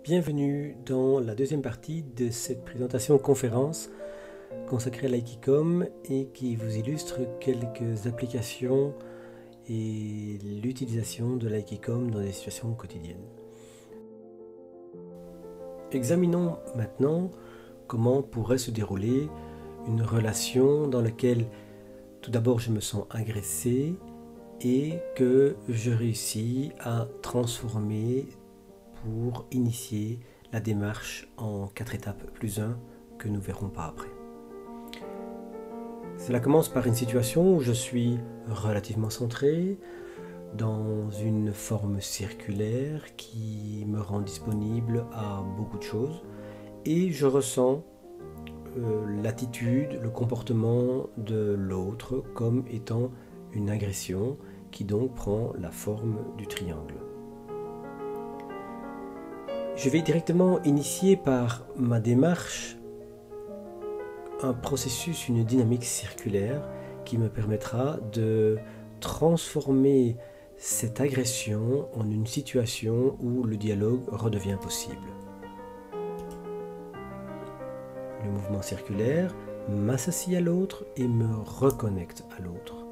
Bienvenue dans la deuxième partie de cette présentation conférence consacrée à l'Aikikom et qui vous illustre quelques applications et l'utilisation de l'Aikikom dans des situations quotidiennes. Examinons maintenant comment pourrait se dérouler une relation dans laquelle tout d'abord je me sens agressé et que je réussis à transformer pour initier la démarche en 4 étapes plus 1 que nous verrons par après. Cela commence par une situation où je suis relativement centré dans une forme circulaire qui me rend disponible à beaucoup de choses et je ressens l'attitude, le comportement de l'autre comme étant une agression qui donc prend la forme du triangle. Je vais directement initier par ma démarche un processus, une dynamique circulaire qui me permettra de transformer cette agression en une situation où le dialogue redevient possible. Le mouvement circulaire m'associe à l'autre et me reconnecte à l'autre.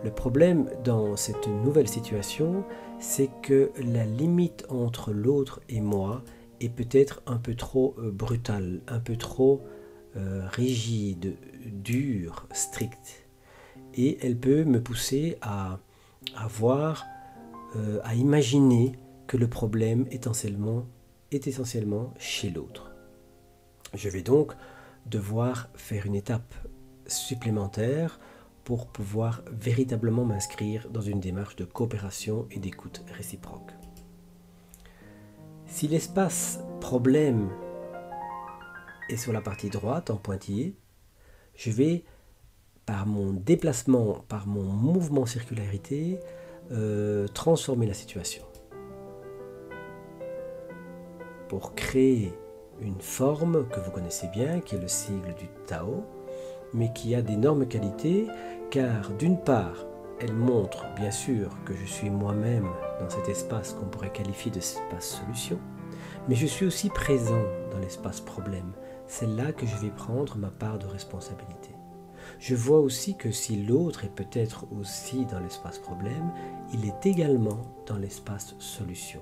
Le problème dans cette nouvelle situation, c'est que la limite entre l'autre et moi est peut-être un peu trop brutale, un peu trop rigide, dure, stricte. Et elle peut me pousser à imaginer que le problème est essentiellement chez l'autre. Je vais donc devoir faire une étape supplémentaire pour pouvoir véritablement m'inscrire dans une démarche de coopération et d'écoute réciproque. Si l'espace problème est sur la partie droite en pointillé, je vais, par mon déplacement, par mon mouvement circularité, transformer la situation. Pour créer une forme que vous connaissez bien, qui est le sigle du Tao, mais qui a d'énormes qualités, car d'une part, elle montre bien sûr que je suis moi-même dans cet espace qu'on pourrait qualifier d'espace solution, mais je suis aussi présent dans l'espace problème. C'est là que je vais prendre ma part de responsabilité. Je vois aussi que si l'autre est peut-être aussi dans l'espace problème, il est également dans l'espace solution.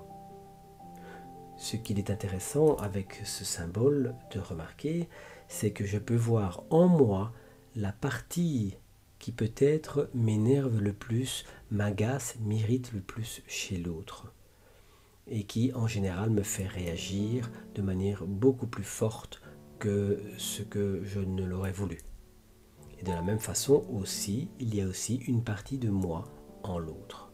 Ce qu'il est intéressant avec ce symbole de remarquer, c'est que je peux voir en moi la partie qui peut-être m'énerve le plus, m'agace, m'irrite le plus chez l'autre et qui en général me fait réagir de manière beaucoup plus forte que ce que je ne l'aurais voulu. Et de la même façon aussi, il y a aussi une partie de moi en l'autre.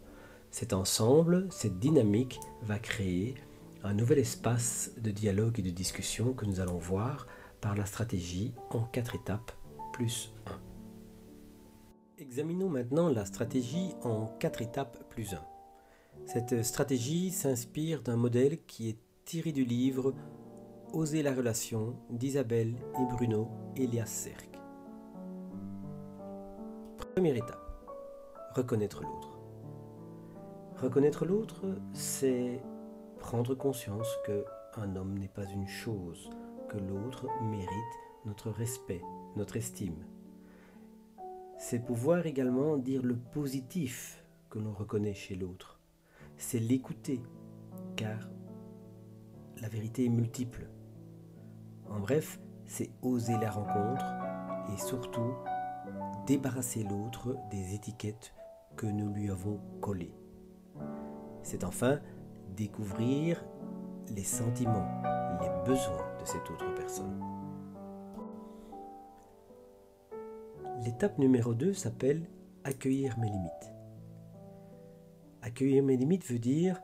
Cet ensemble, cette dynamique va créer un nouvel espace de dialogue et de discussion que nous allons voir par la stratégie en 4 étapes plus 1. Examinons maintenant la stratégie en 4 étapes plus 1. Cette stratégie s'inspire d'un modèle qui est tiré du livre Oser la relation d'Isabelle et Bruno Elias-Serck. Première étape, reconnaître l'autre. Reconnaître l'autre, c'est prendre conscience qu'un homme n'est pas une chose, que l'autre mérite notre respect, notre estime. C'est pouvoir également dire le positif que l'on reconnaît chez l'autre. C'est l'écouter, car la vérité est multiple. En bref, c'est oser la rencontre et surtout débarrasser l'autre des étiquettes que nous lui avons collées. C'est enfin découvrir les sentiments, les besoins de cette autre personne. L'étape numéro 2 s'appelle « Accueillir mes limites ». Accueillir mes limites veut dire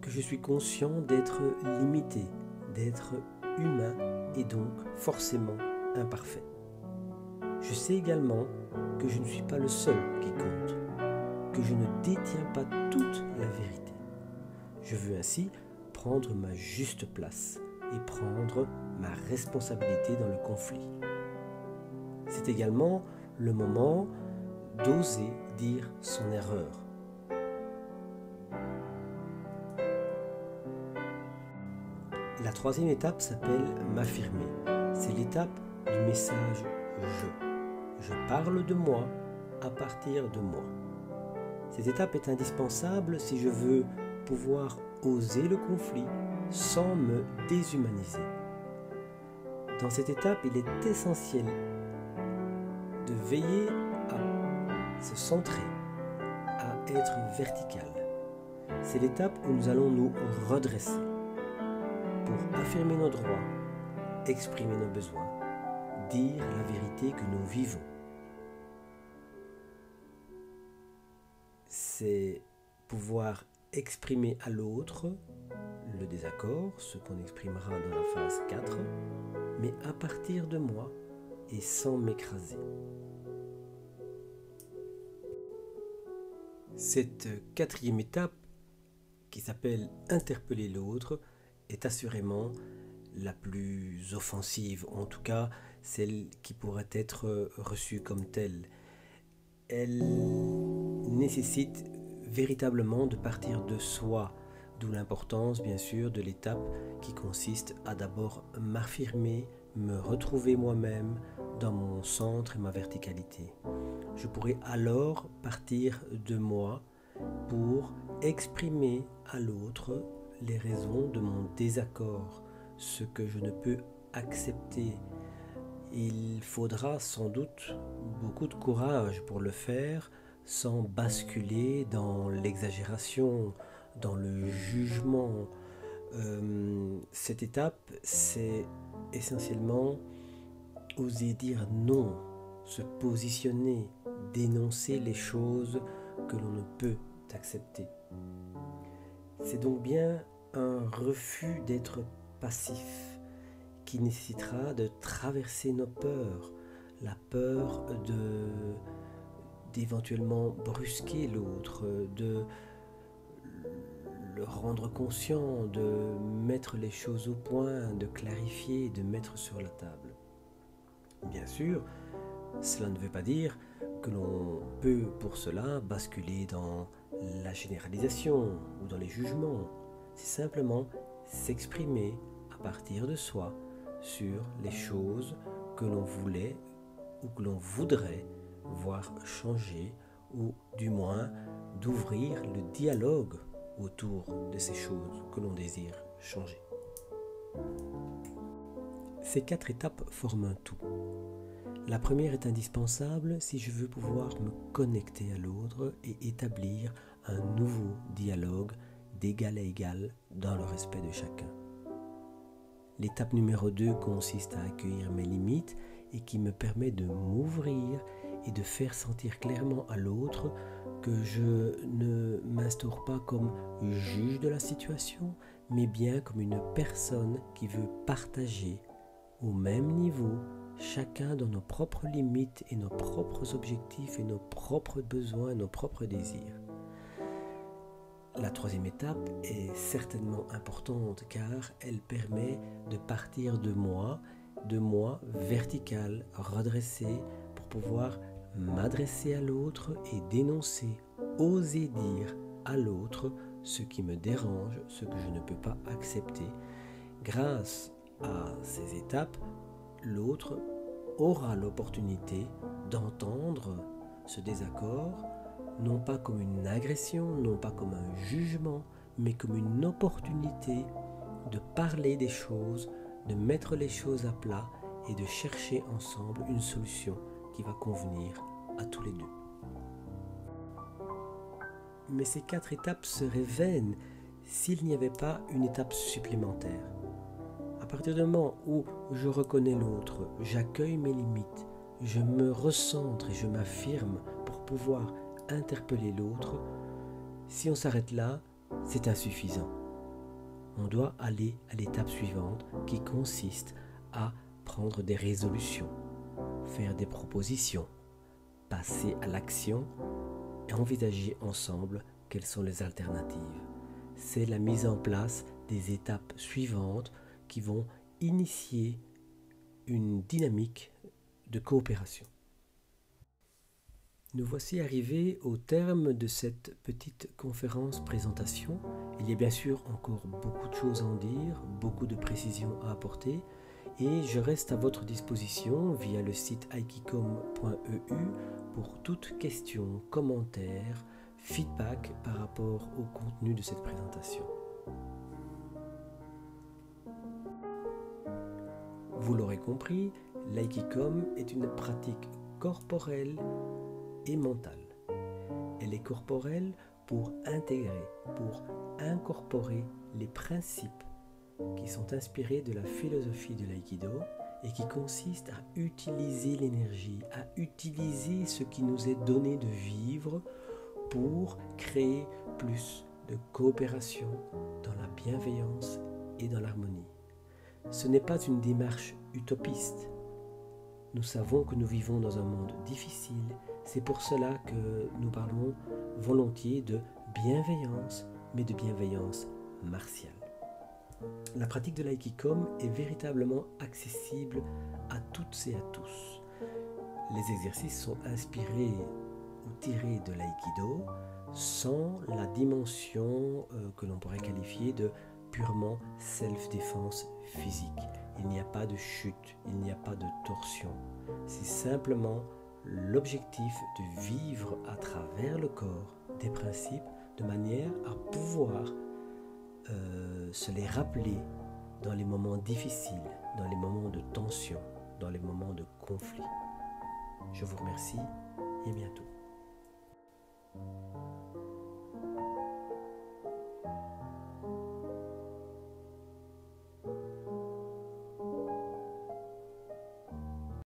que je suis conscient d'être limité, d'être humain et donc forcément imparfait. Je sais également que je ne suis pas le seul qui compte, que je ne détiens pas toute la vérité. Je veux ainsi prendre ma juste place et prendre ma responsabilité dans le conflit. C'est également le moment d'oser dire son erreur. La troisième étape s'appelle m'affirmer. C'est l'étape du message je. Je parle de moi à partir de moi. Cette étape est indispensable si je veux pouvoir oser le conflit sans me déshumaniser. Dans cette étape, il est essentiel de veiller à se centrer, à être vertical. C'est l'étape où nous allons nous redresser pour affirmer nos droits, exprimer nos besoins, dire la vérité que nous vivons. C'est pouvoir exprimer à l'autre le désaccord, ce qu'on exprimera dans la phase 4, mais à partir de moi et sans m'écraser. Cette quatrième étape, qui s'appelle interpeller l'autre, est assurément la plus offensive, en tout cas celle qui pourrait être reçue comme telle. Elle nécessite véritablement de partir de soi, d'où l'importance bien sûr de l'étape qui consiste à d'abord m'affirmer, me retrouver moi-même dans mon centre et ma verticalité. Je pourrais alors partir de moi pour exprimer à l'autre les raisons de mon désaccord, ce que je ne peux accepter. Il faudra sans doute beaucoup de courage pour le faire sans basculer dans l'exagération, dans le jugement. Cette étape, c'est essentiellement oser dire non, se positionner, dénoncer les choses que l'on ne peut accepter. C'est donc bien un refus d'être passif qui nécessitera de traverser nos peurs, la peur d'éventuellement brusquer l'autre, de le rendre conscient, de mettre les choses au point, de clarifier, de mettre sur la table. Bien sûr, cela ne veut pas dire que l'on peut pour cela basculer dans la généralisation ou dans les jugements. C'est simplement s'exprimer à partir de soi sur les choses que l'on voulait ou que l'on voudrait voir changer, ou du moins d'ouvrir le dialogue autour de ces choses que l'on désire changer. Ces 4 étapes forment un tout. La première est indispensable si je veux pouvoir me connecter à l'autre et établir un nouveau dialogue d'égal à égal dans le respect de chacun. L'étape numéro 2 consiste à accueillir mes limites et qui me permet de m'ouvrir et de faire sentir clairement à l'autre que je ne m'instaure pas comme juge de la situation, mais bien comme une personne qui veut partager au même niveau, chacun dans nos propres limites et nos propres objectifs et nos propres besoins et nos propres désirs. La troisième étape est certainement importante car elle permet de partir de moi vertical, redressé, pour pouvoir m'adresser à l'autre et dénoncer, oser dire à l'autre ce qui me dérange, ce que je ne peux pas accepter. Grâce à ces étapes, l'autre aura l'opportunité d'entendre ce désaccord, non pas comme une agression, non pas comme un jugement, mais comme une opportunité de parler des choses, de mettre les choses à plat et de chercher ensemble une solution qui va convenir à tous les deux. Mais ces 4 étapes seraient vaines s'il n'y avait pas une étape supplémentaire. À partir du moment où je reconnais l'autre, j'accueille mes limites, je me recentre et je m'affirme pour pouvoir interpeller l'autre, si on s'arrête là, c'est insuffisant. On doit aller à l'étape suivante qui consiste à prendre des résolutions, faire des propositions, passer à l'action et envisager ensemble quelles sont les alternatives. C'est la mise en place des étapes suivantes qui vont initier une dynamique de coopération. Nous voici arrivés au terme de cette petite conférence présentation. Il y a bien sûr encore beaucoup de choses à en dire, beaucoup de précisions à apporter, et je reste à votre disposition via le site aikikom.eu pour toute question, commentaire, feedback par rapport au contenu de cette présentation. Vous l'aurez compris, l'aikikom est une pratique corporelle et mentale. Elle est corporelle pour intégrer, pour incorporer les principes qui sont inspirés de la philosophie de l'aïkido et qui consistent à utiliser l'énergie, à utiliser ce qui nous est donné de vivre pour créer plus de coopération dans la bienveillance et dans l'harmonie. Ce n'est pas une démarche utopiste. Nous savons que nous vivons dans un monde difficile. C'est pour cela que nous parlons volontiers de bienveillance, mais de bienveillance martiale. La pratique de l'aikikom est véritablement accessible à toutes et à tous. Les exercices sont inspirés ou tirés de l'aïkido sans la dimension que l'on pourrait qualifier de purement self-défense physique. Il n'y a pas de chute, il n'y a pas de torsion. C'est simplement l'objectif de vivre à travers le corps des principes de manière à pouvoir se les rappeler dans les moments difficiles, dans les moments de tension, dans les moments de conflit. Je vous remercie et à bientôt.